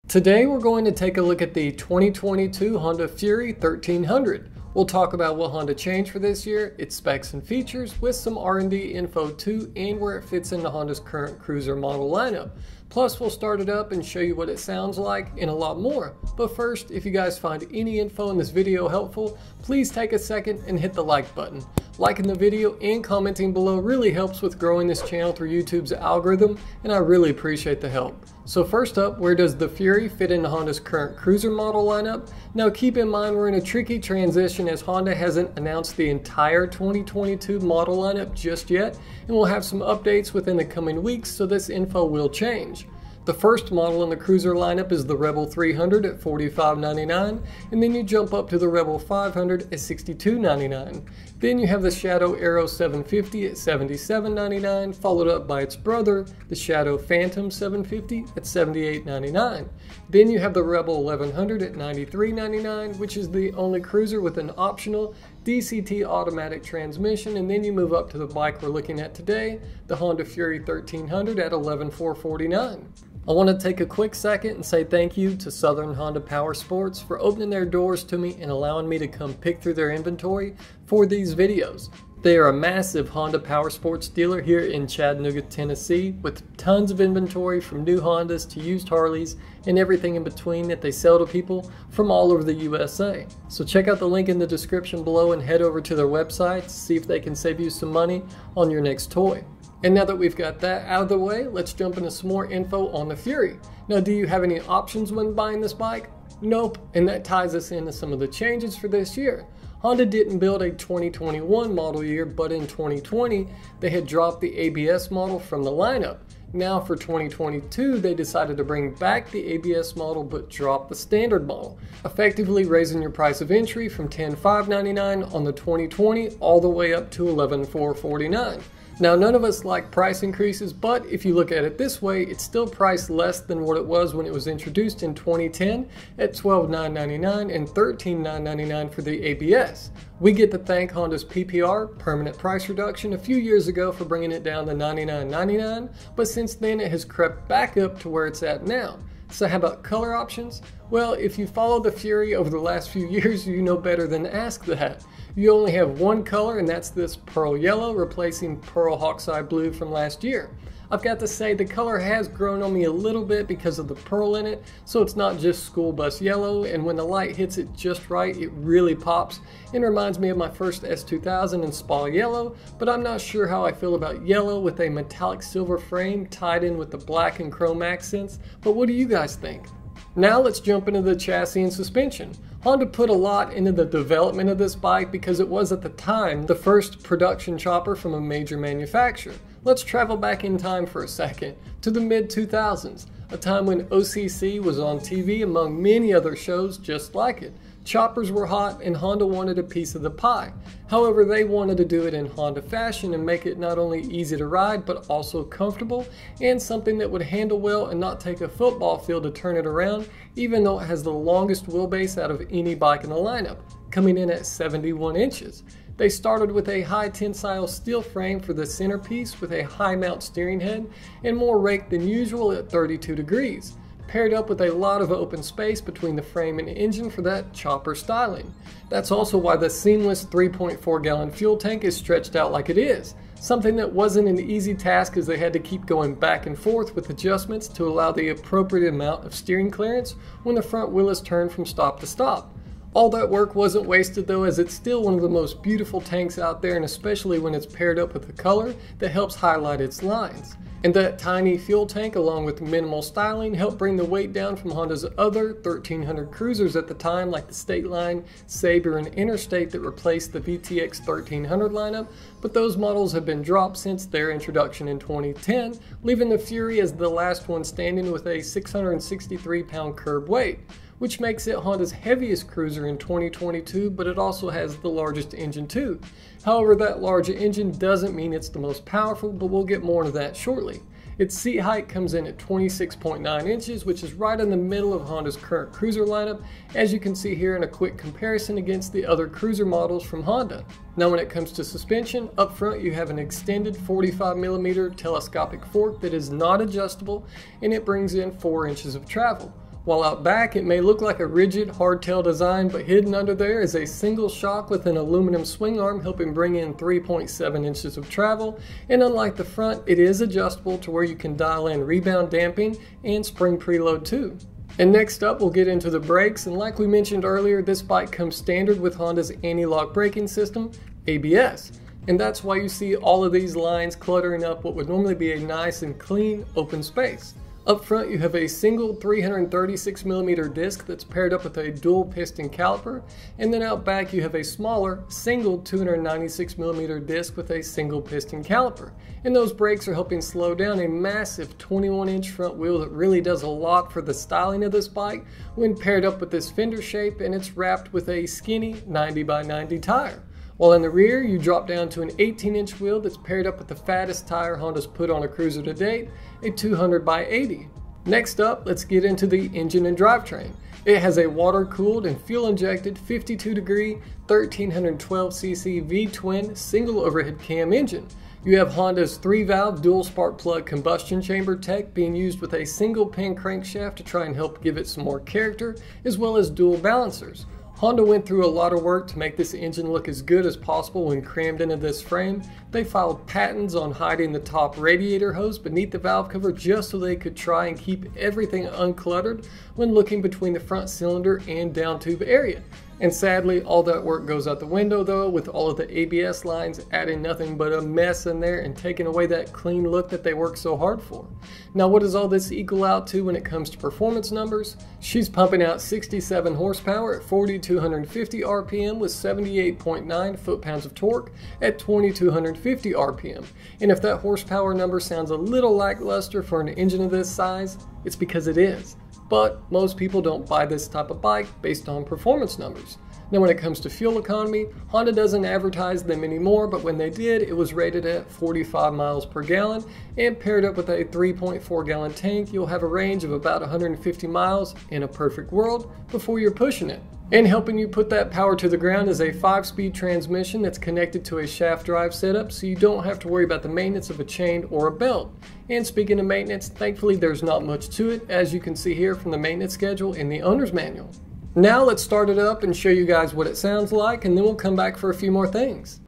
Today we're going to take a look at the 2022 Honda Fury 1300. We'll talk about what Honda changed for this year, its specs and features, with some R&D info too, and where it fits into Honda's current cruiser model lineup. Plus we'll start it up and show you what it sounds like and a lot more. But first, if you guys find any info in this video helpful, please take a second and hit the like button. Liking the video and commenting below really helps with growing this channel through YouTube's algorithm, and I really appreciate the help. So first up, where does the Fury fit into Honda's current cruiser model lineup? Now keep in mind we're in a tricky transition as Honda hasn't announced the entire 2022 model lineup just yet, and we'll have some updates within the coming weeks, so this info will change. The first model in the cruiser lineup is the Rebel 300 at $45.99, and then you jump up to the Rebel 500 at $62.99. Then you have the Shadow Aero 750 at $77.99, followed up by its brother, the Shadow Phantom 750 at $78.99. Then you have the Rebel 1100 at $93.99, which is the only cruiser with an optional DCT automatic transmission, and then you move up to the bike we're looking at today, the Honda Fury 1300 at $11,449. I want to take a quick second and say thank you to Southern Honda Power Sports for opening their doors to me and allowing me to come pick through their inventory for these videos. They are a massive Honda Power Sports dealer here in Chattanooga, Tennessee, with tons of inventory from new Hondas to used Harleys and everything in between that they sell to people from all over the USA. So check out the link in the description below and head over to their website to see if they can save you some money on your next toy. And now that we've got that out of the way, let's jump into some more info on the Fury. Now, do you have any options when buying this bike? Nope, and that ties us into some of the changes for this year. Honda didn't build a 2021 model year, but in 2020, they had dropped the ABS model from the lineup. Now for 2022, they decided to bring back the ABS model but drop the standard model, effectively raising your price of entry from $10,599 on the 2020 all the way up to $11,449. Now, none of us like price increases, but if you look at it this way, it's still priced less than what it was when it was introduced in 2010 at $12,999 and $13,999 for the ABS. We get to thank Honda's PPR, permanent price reduction, a few years ago for bringing it down to $99.99, but since then it has crept back up to where it's at now. So how about color options? Well, if you follow the Fury over the last few years, you know better than to ask that. You only have one color, and that's this pearl yellow, replacing pearl hawkseye blue from last year. I've got to say the color has grown on me a little bit because of the pearl in it, so it's not just school bus yellow, and when the light hits it just right, it really pops and reminds me of my first S2000 in Spa Yellow, but I'm not sure how I feel about yellow with a metallic silver frame tied in with the black and chrome accents, but what do you guys think? Now let's jump into the chassis and suspension. Honda put a lot into the development of this bike because it was at the time the first production chopper from a major manufacturer. Let's travel back in time for a second to the mid-2000s, a time when OCC was on TV among many other shows just like it. Choppers were hot and Honda wanted a piece of the pie. However, they wanted to do it in Honda fashion and make it not only easy to ride but also comfortable and something that would handle well and not take a football field to turn it around, even though it has the longest wheelbase out of any bike in the lineup, coming in at 71 inches. They started with a high tensile steel frame for the centerpiece with a high mount steering head and more rake than usual at 32 degrees. Paired up with a lot of open space between the frame and engine for that chopper styling. That's also why the seamless 3.4 gallon fuel tank is stretched out like it is, something that wasn't an easy task as they had to keep going back and forth with adjustments to allow the appropriate amount of steering clearance when the front wheel is turned from stop to stop. All that work wasn't wasted though, as it's still one of the most beautiful tanks out there, and especially when it's paired up with a color that helps highlight its lines. And that tiny fuel tank along with minimal styling helped bring the weight down from Honda's other 1300 cruisers at the time, like the State Line, Sabre, and Interstate that replaced the VTX 1300 lineup, but those models have been dropped since their introduction in 2010, leaving the Fury as the last one standing with a 663 pound curb weight, which makes it Honda's heaviest cruiser in 2022, but it also has the largest engine too. However, that large engine doesn't mean it's the most powerful, but we'll get more into that shortly. Its seat height comes in at 26.9 inches, which is right in the middle of Honda's current cruiser lineup, as you can see here in a quick comparison against the other cruiser models from Honda. Now when it comes to suspension, up front you have an extended 45mm telescopic fork that is not adjustable, and it brings in 4 inches of travel. While out back it may look like a rigid hardtail design, but hidden under there is a single shock with an aluminum swing arm helping bring in 3.7 inches of travel, and unlike the front, it is adjustable to where you can dial in rebound damping and spring preload too. And next up we'll get into the brakes, and like we mentioned earlier, this bike comes standard with Honda's anti-lock braking system, ABS. And that's why you see all of these lines cluttering up what would normally be a nice and clean open space. Up front you have a single 336mm disc that's paired up with a dual piston caliper, and then out back you have a smaller single 296mm disc with a single piston caliper. And those brakes are helping slow down a massive 21-inch front wheel that really does a lot for the styling of this bike when paired up with this fender shape, and it's wrapped with a skinny 90x90 tire. While in the rear, you drop down to an 18-inch wheel that's paired up with the fattest tire Honda's put on a cruiser to date, a 200x80. Next up, let's get into the engine and drivetrain. It has a water-cooled and fuel-injected 52-degree 1312cc V-twin single overhead cam engine. You have Honda's 3-valve dual spark plug combustion chamber tech being used with a single pin crankshaft to try and help give it some more character, as well as dual balancers. Honda went through a lot of work to make this engine look as good as possible when crammed into this frame. They filed patents on hiding the top radiator hose beneath the valve cover just so they could try and keep everything uncluttered when looking between the front cylinder and down tube area. And sadly, all that work goes out the window though, with all of the ABS lines adding nothing but a mess in there and taking away that clean look that they worked so hard for. Now what does all this equal out to when it comes to performance numbers? She's pumping out 67 horsepower at 4,250 RPM with 78.9 foot-pounds of torque at 2,250 RPM. And if that horsepower number sounds a little lackluster for an engine of this size, it's because it is. But most people don't buy this type of bike based on performance numbers. Now when it comes to fuel economy, Honda doesn't advertise them anymore, but when they did, it was rated at 45 miles per gallon, and paired up with a 3.4 gallon tank, you'll have a range of about 150 miles in a perfect world before you're pushing it. And helping you put that power to the ground is a 5-speed transmission that's connected to a shaft drive setup, so you don't have to worry about the maintenance of a chain or a belt. And speaking of maintenance, thankfully there's not much to it, as you can see here from the maintenance schedule in the owner's manual. Now let's start it up and show you guys what it sounds like, and then we'll come back for a few more things.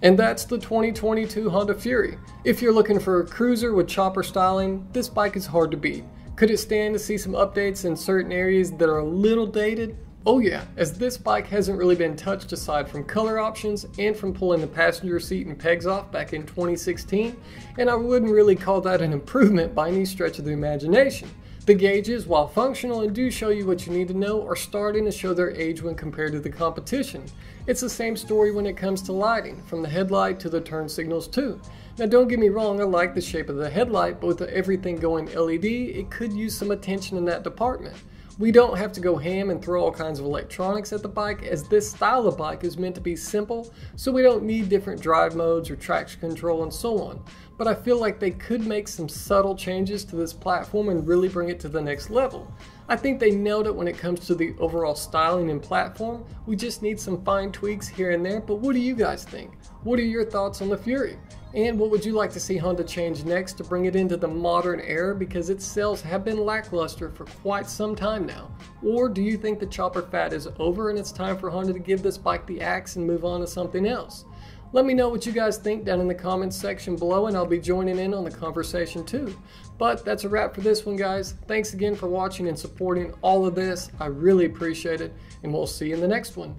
And that's the 2022 Honda Fury. If you're looking for a cruiser with chopper styling, this bike is hard to beat. Could it stand to see some updates in certain areas that are a little dated? Oh yeah, as this bike hasn't really been touched aside from color options and from pulling the passenger seat and pegs off back in 2016, and I wouldn't really call that an improvement by any stretch of the imagination. The gauges, while functional and do show you what you need to know, are starting to show their age when compared to the competition. It's the same story when it comes to lighting, from the headlight to the turn signals too. Now don't get me wrong, I like the shape of the headlight, but with everything going LED, it could use some attention in that department. We don't have to go ham and throw all kinds of electronics at the bike, as this style of bike is meant to be simple, so we don't need different drive modes or traction control and so on. But I feel like they could make some subtle changes to this platform and really bring it to the next level. I think they nailed it when it comes to the overall styling and platform. We just need some fine tweaks here and there, but what do you guys think? What are your thoughts on the Fury? And what would you like to see Honda change next to bring it into the modern era, because its sales have been lackluster for quite some time now? Or do you think the chopper fad is over and it's time for Honda to give this bike the axe and move on to something else? Let me know what you guys think down in the comments section below, and I'll be joining in on the conversation too. But that's a wrap for this one, guys. Thanks again for watching and supporting all of this. I really appreciate it, and we'll see you in the next one.